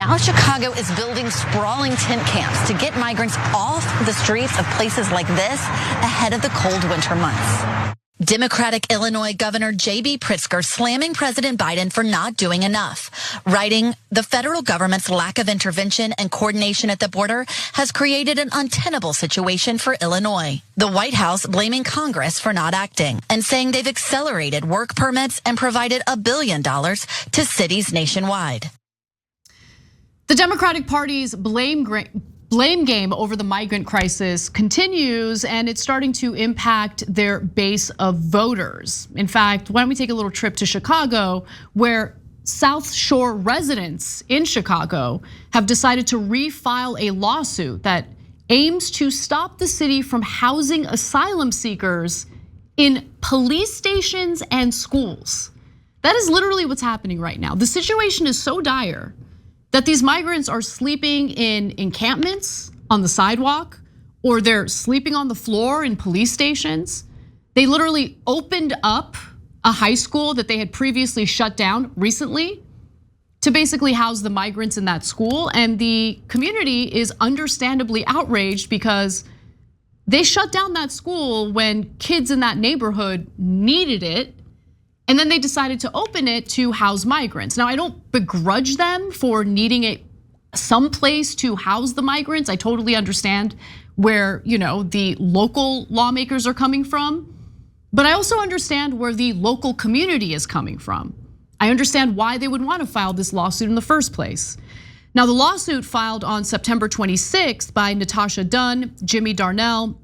Now Chicago is building sprawling tent camps to get migrants off the streets of places like this ahead of the cold winter months. Democratic Illinois Governor J.B. Pritzker slamming President Biden for not doing enough, writing, "The federal government's lack of intervention and coordination at the border has created an untenable situation for Illinois." The White House blaming Congress for not acting and saying they've accelerated work permits and provided $1 billion to cities nationwide. The Democratic Party's blame game over the migrant crisis continues, and it's starting to impact their base of voters. In fact, why don't we take a little trip to Chicago, where South Shore residents in Chicago have decided to refile a lawsuit that aims to stop the city from housing asylum seekers in police stations and schools. That is literally what's happening right now. The situation is so dire that these migrants are sleeping in encampments on the sidewalk, or they're sleeping on the floor in police stations. They literally opened up a high school that they had previously shut down recently to basically house the migrants in that school. And the community is understandably outraged because they shut down that school when kids in that neighborhood needed it. And then they decided to open it to house migrants. Now, I don't begrudge them for needing some place to house the migrants. I totally understand where the local lawmakers are coming from, but I also understand where the local community is coming from. I understand why they would want to file this lawsuit in the first place. Now, the lawsuit filed on September 26th by Natasha Dunn, Jimmy Darnell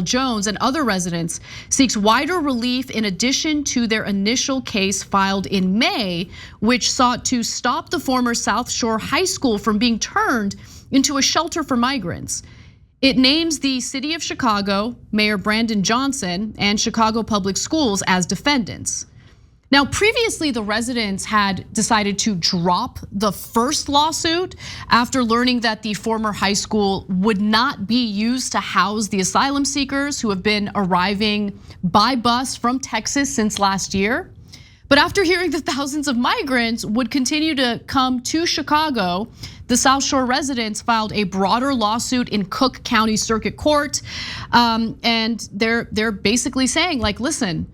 Jones, and other residents seeks wider relief in addition to their initial case filed in May, which sought to stop the former South Shore High School from being turned into a shelter for migrants. It names the city of Chicago, Mayor Brandon Johnson, and Chicago Public Schools as defendants. Now, previously, the residents had decided to drop the first lawsuit after learning that the former high school would not be used to house the asylum seekers who have been arriving by bus from Texas since last year. But after hearing that thousands of migrants would continue to come to Chicago, the South Shore residents filed a broader lawsuit in Cook County Circuit Court. And they're basically saying, like, listen,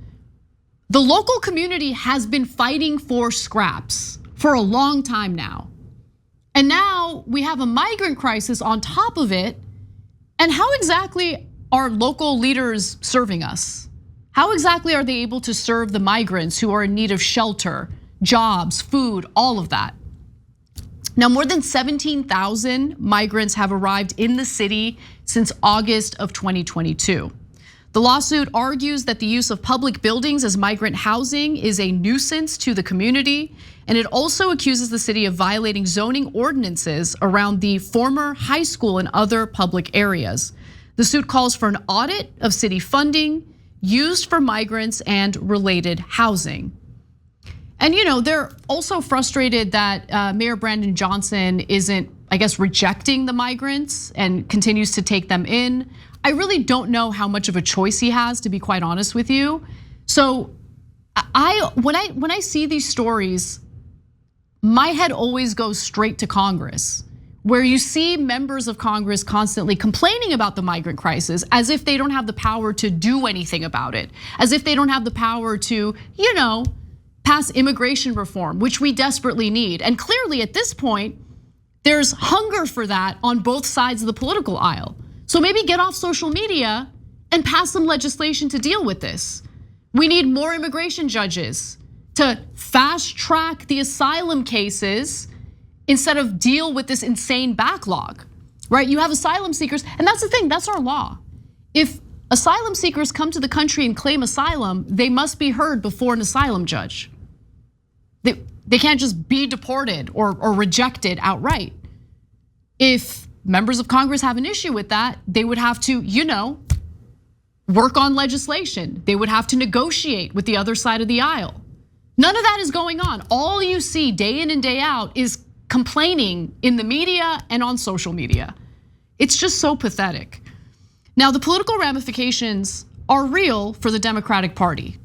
the local community has been fighting for scraps for a long time now. And now we have a migrant crisis on top of it. And how exactly are local leaders serving us? How exactly are they able to serve the migrants who are in need of shelter, jobs, food, all of that? Now, more than 17,000 migrants have arrived in the city since August of 2022. The lawsuit argues that the use of public buildings as migrant housing is a nuisance to the community, and it also accuses the city of violating zoning ordinances around the former high school and other public areas. The suit calls for an audit of city funding used for migrants and related housing. And they're also frustrated that Mayor Brandon Johnson isn't, I guess, rejecting the migrants and continues to take them in. I really don't know how much of a choice he has, to be quite honest with you. So when I see these stories, my head always goes straight to Congress, where you see members of Congress constantly complaining about the migrant crisis as if they don't have the power to do anything about it, as if they don't have the power to, pass immigration reform, which we desperately need. And clearly at this point, there's hunger for that on both sides of the political aisle. So maybe get off social media and pass some legislation to deal with this. We need more immigration judges to fast track the asylum cases instead of deal with this insane backlog, right? You have asylum seekers, and that's the thing, that's our law. If asylum seekers come to the country and claim asylum, they must be heard before an asylum judge. They can't just be deported or rejected outright. If members of Congress have an issue with that, they would have to, work on legislation. They would have to negotiate with the other side of the aisle. None of that is going on. All you see day in and day out is complaining in the media and on social media. It's just so pathetic. Now, the political ramifications are real for the Democratic Party.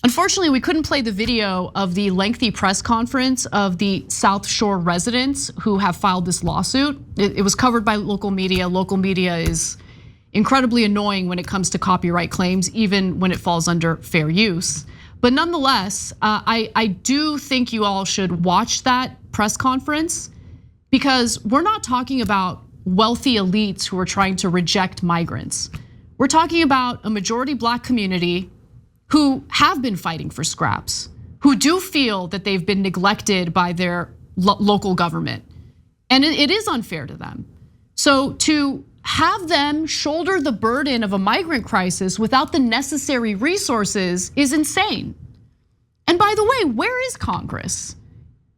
Unfortunately, we couldn't play the video of the lengthy press conference of the South Shore residents who have filed this lawsuit. It was covered by local media. Local media is incredibly annoying when it comes to copyright claims, even when it falls under fair use. But nonetheless, I do think you all should watch that press conference, because we're not talking about wealthy elites who are trying to reject migrants. We're talking about a majority Black community who have been fighting for scraps, who do feel that they've been neglected by their local government. And it is unfair to them. So to have them shoulder the burden of a migrant crisis without the necessary resources is insane. And by the way, where is Congress?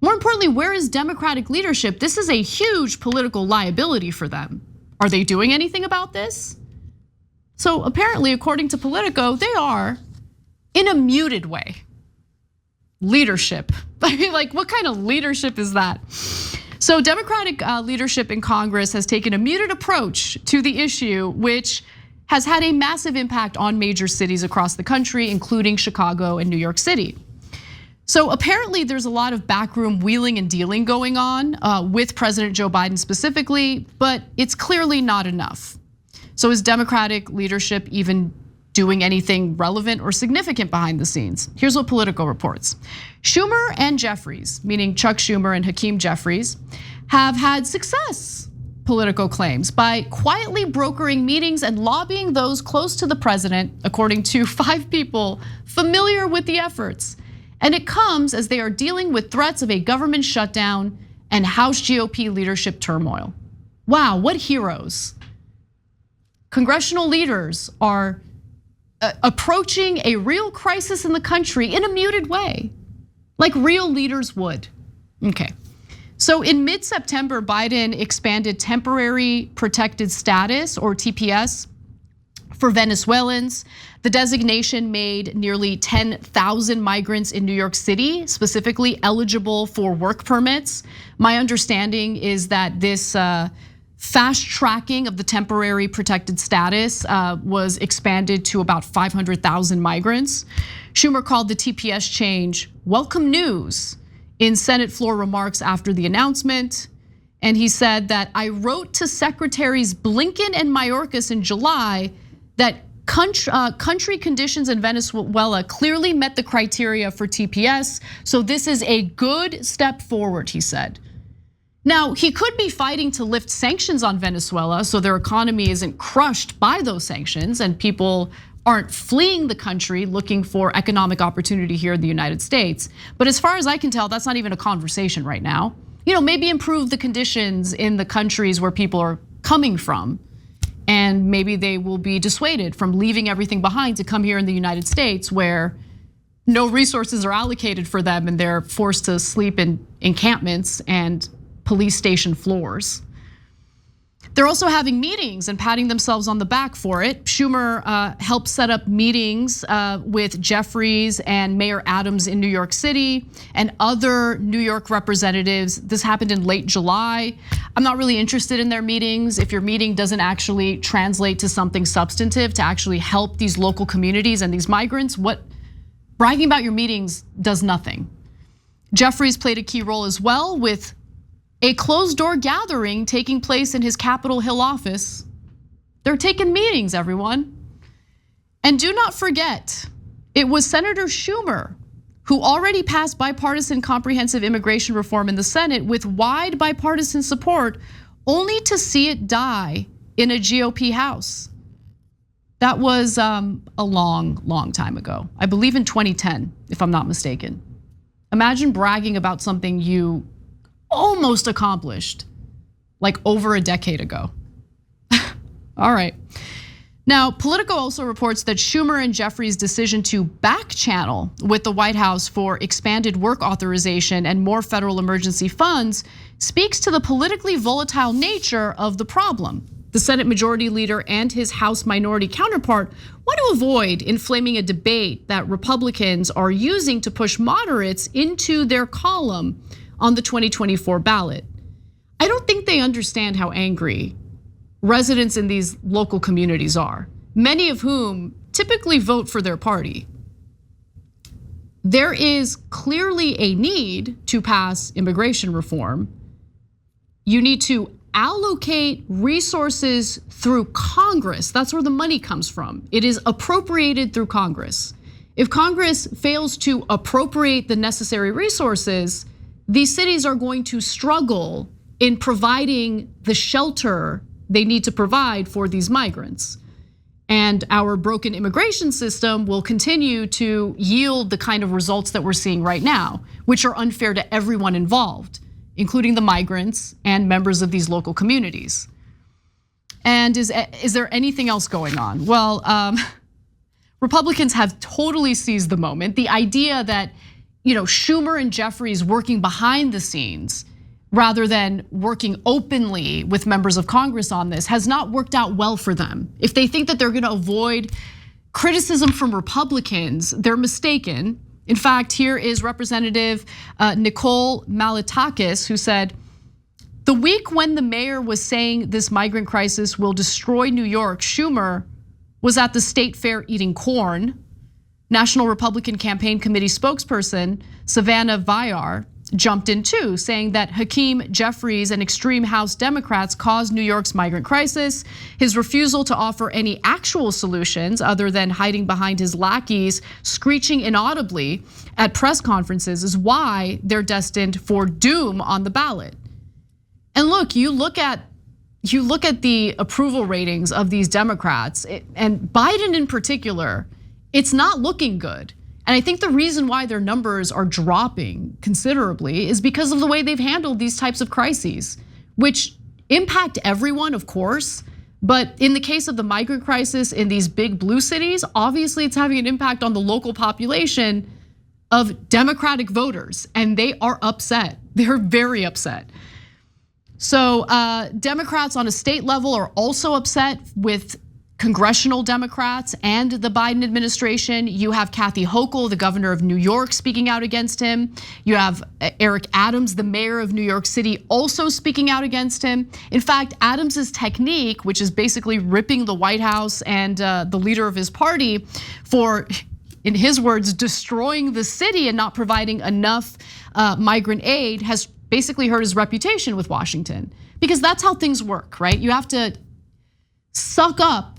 More importantly, where is Democratic leadership? This is a huge political liability for them. Are they doing anything about this? So apparently, according to Politico, they are, in a muted way. Leadership. I mean, like, what kind of leadership is that? So Democratic leadership in Congress has taken a muted approach to the issue, which has had a massive impact on major cities across the country, including Chicago and New York City. So apparently there's a lot of backroom wheeling and dealing going on with President Joe Biden specifically, but it's clearly not enough. So is Democratic leadership even doing anything relevant or significant behind the scenes? Here's what Politico reports. Schumer and Jeffries, meaning Chuck Schumer and Hakeem Jeffries, have had success, Politico claims, by quietly brokering meetings and lobbying those close to the president, according to 5 people familiar with the efforts. And it comes as they are dealing with threats of a government shutdown and House GOP leadership turmoil. Wow, what heroes. Congressional leaders are approaching a real crisis in the country in a muted way, like real leaders would. Okay, so in mid-September, Biden expanded temporary protected status, or TPS, for Venezuelans. The designation made nearly 10,000 migrants in New York City specifically eligible for work permits. My understanding is that this fast tracking of the temporary protected status was expanded to about 500,000 migrants. Schumer called the TPS change welcome news in Senate floor remarks after the announcement. And he said that I wrote to Secretaries Blinken and Mayorkas in July that country conditions in Venezuela clearly met the criteria for TPS. So this is a good step forward, he said. Now, he could be fighting to lift sanctions on Venezuela so their economy isn't crushed by those sanctions and people aren't fleeing the country looking for economic opportunity here in the United States. But as far as I can tell, that's not even a conversation right now. Maybe improve the conditions in the countries where people are coming from, and maybe they will be dissuaded from leaving everything behind to come here in the United States where no resources are allocated for them and they're forced to sleep in encampments and police station floors. They're also having meetings and patting themselves on the back for it. Schumer helped set up meetings with Jeffries and Mayor Adams in New York City and other New York representatives. This happened in late July. I'm not really interested in their meetings. If your meeting doesn't actually translate to something substantive to actually help these local communities and these migrants, bragging about your meetings does nothing. Jeffries played a key role as well with a closed-door gathering taking place in his Capitol Hill office. They're taking meetings, everyone. And do not forget, it was Senator Schumer who already passed bipartisan comprehensive immigration reform in the Senate with wide bipartisan support, only to see it die in a GOP House. That was a long, long time ago. I believe in 2010, if I'm not mistaken. Imagine bragging about something you almost accomplished like over a decade ago. All right. Now, Politico also reports that Schumer and Jeffries' decision to back channel with the White House for expanded work authorization and more federal emergency funds speaks to the politically volatile nature of the problem. The Senate Majority Leader and his House Minority counterpart want to avoid inflaming a debate that Republicans are using to push moderates into their column on the 2024 ballot. I don't think they understand how angry residents in these local communities are, many of whom typically vote for their party. there is clearly a need to pass immigration reform. You need to allocate resources through Congress. That's where the money comes from. It is appropriated through Congress. If Congress fails to appropriate the necessary resources, these cities are going to struggle in providing the shelter they need to provide for these migrants. And our broken immigration system will continue to yield the kind of results that we're seeing right now, which are unfair to everyone involved, including the migrants and members of these local communities. And is there anything else going on? Well, Republicans have totally seized the moment. The idea that Schumer and Jeffries working behind the scenes rather than working openly with members of Congress on this has not worked out well for them. If they think that they're gonna avoid criticism from Republicans, they're mistaken. In fact, here is Representative Nicole Malliotakis, who said, the week when the mayor was saying this migrant crisis will destroy New York, Schumer was at the state fair eating corn. National Republican Campaign Committee spokesperson Savannah Villar jumped in too, saying that Hakeem Jeffries and extreme House Democrats caused New York's migrant crisis. His refusal to offer any actual solutions other than hiding behind his lackeys, screeching inaudibly at press conferences is why they're destined for doom on the ballot. And look, you look at the approval ratings of these Democrats, and Biden in particular, it's not looking good. And I think the reason why their numbers are dropping considerably is because of the way they've handled these types of crises, which impact everyone, of course. But in the case of the migrant crisis in these big blue cities, obviously it's having an impact on the local population of Democratic voters, and they are upset. They're very upset. So Democrats on a state level are also upset with Congressional Democrats and the Biden administration. You have Kathy Hochul, the governor of New York, speaking out against him. You have Eric Adams, the mayor of New York City, also speaking out against him. In fact, Adams's technique, which is basically ripping the White House and the leader of his party for, in his words, destroying the city and not providing enough migrant aid, has basically hurt his reputation with Washington. Because that's how things work, right? You have to suck up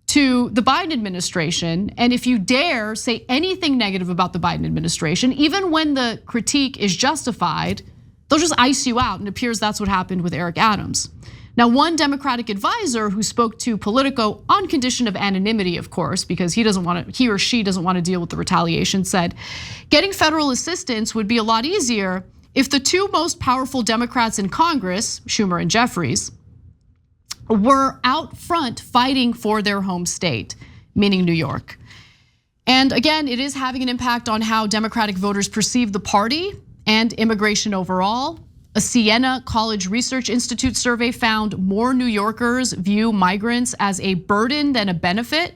to the Biden administration, and if you dare say anything negative about the Biden administration, even when the critique is justified, they'll just ice you out, and it appears that's what happened with Eric Adams. Now, one Democratic advisor who spoke to Politico on condition of anonymity, of course, because he or she doesn't want to deal with the retaliation, said, getting federal assistance would be a lot easier if the two most powerful Democrats in Congress, Schumer and Jeffries, were out front fighting for their home state, meaning New York. And again, it is having an impact on how Democratic voters perceive the party and immigration overall. A Siena College Research Institute survey found more New Yorkers view migrants as a burden than a benefit,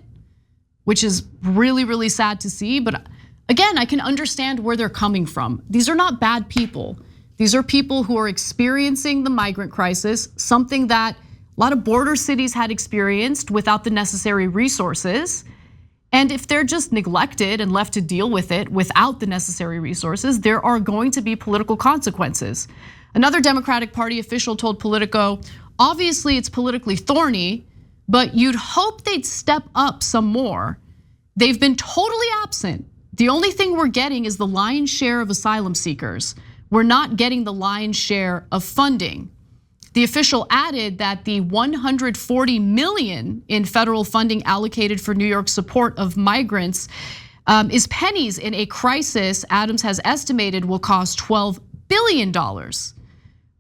which is really, really sad to see. But again, I can understand where they're coming from. These are not bad people. These are people who are experiencing the migrant crisis, something that a lot of border cities had experienced without the necessary resources. And if they're just neglected and left to deal with it without the necessary resources, there are going to be political consequences. Another Democratic Party official told Politico, obviously it's politically thorny, but you'd hope they'd step up some more. They've been totally absent. The only thing we're getting is the lion's share of asylum seekers. We're not getting the lion's share of funding. The official added that the 140 million in federal funding allocated for New York's support of migrants is pennies in a crisis Adams has estimated will cost $12 billion.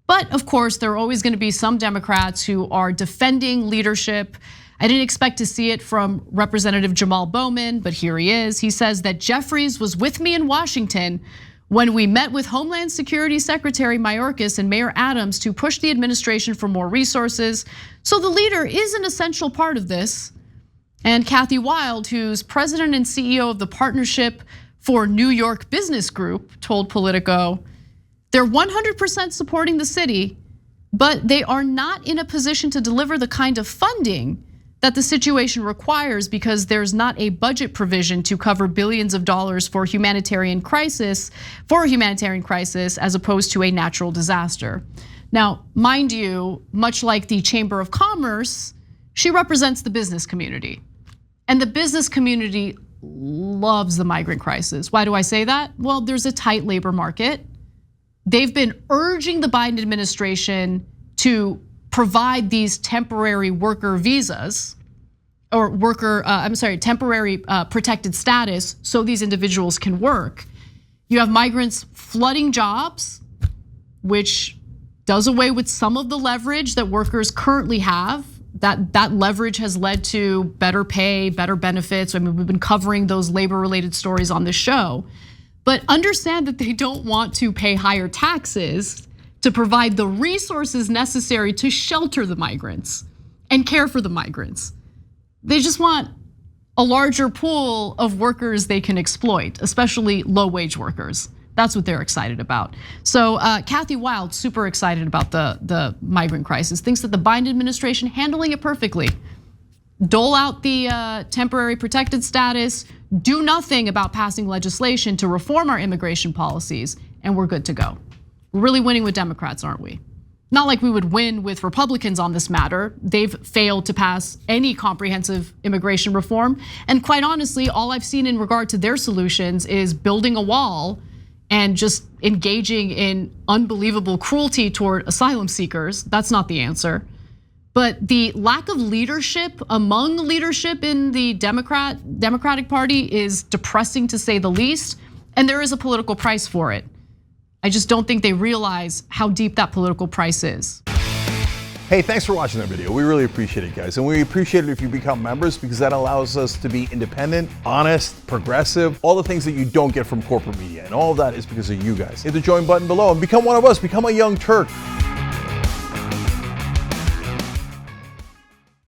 But of course, there are always going to be some Democrats who are defending leadership. I didn't expect to see it from Representative Jamal Bowman, but here he is. He says that Jeffries was with me in Washington when we met with Homeland Security Secretary Mayorkas and Mayor Adams to push the administration for more resources. So the leader is an essential part of this. And Kathy Wild, who's president and CEO of the Partnership for New York Business Group, told Politico, they're 100% supporting the city, but they are not in a position to deliver the kind of funding that the situation requires because there's not a budget provision to cover billions of dollars for a humanitarian crisis as opposed to a natural disaster. Now, mind you, much like the Chamber of Commerce, she represents the business community. And the business community loves the migrant crisis. Why do I say that? Well, there's a tight labor market. They've been urging the Biden administration to provide these temporary worker visas or temporary protected status so these individuals can work. You have migrants flooding jobs, which does away with some of the leverage that workers currently have. That leverage has led to better pay, better benefits. I mean, we've been covering those labor-related stories on this show. But understand that they don't want to pay higher taxes to provide the resources necessary to shelter the migrants and care for the migrants. They just want a larger pool of workers they can exploit, especially low-wage workers. That's what they're excited about. So Kathy Wild, super excited about the migrant crisis, thinks that the Biden administration handling it perfectly. Dole out the temporary protected status, do nothing about passing legislation to reform our immigration policies, and we're good to go. We're really winning with Democrats, aren't we? Not like we would win with Republicans on this matter. They've failed to pass any comprehensive immigration reform. And quite honestly, all I've seen in regard to their solutions is building a wall and just engaging in unbelievable cruelty toward asylum seekers. That's not the answer. But the lack of leadership among leadership in the Democratic Party is depressing to say the least, and there is a political price for it. I just don't think they realize how deep that political price is. Hey, thanks for watching that video. We really appreciate it, guys. And we appreciate it if you become members because that allows us to be independent, honest, progressive, all the things that you don't get from corporate media. And all of that is because of you guys. Hit the join button below and become one of us, become a Young Turk.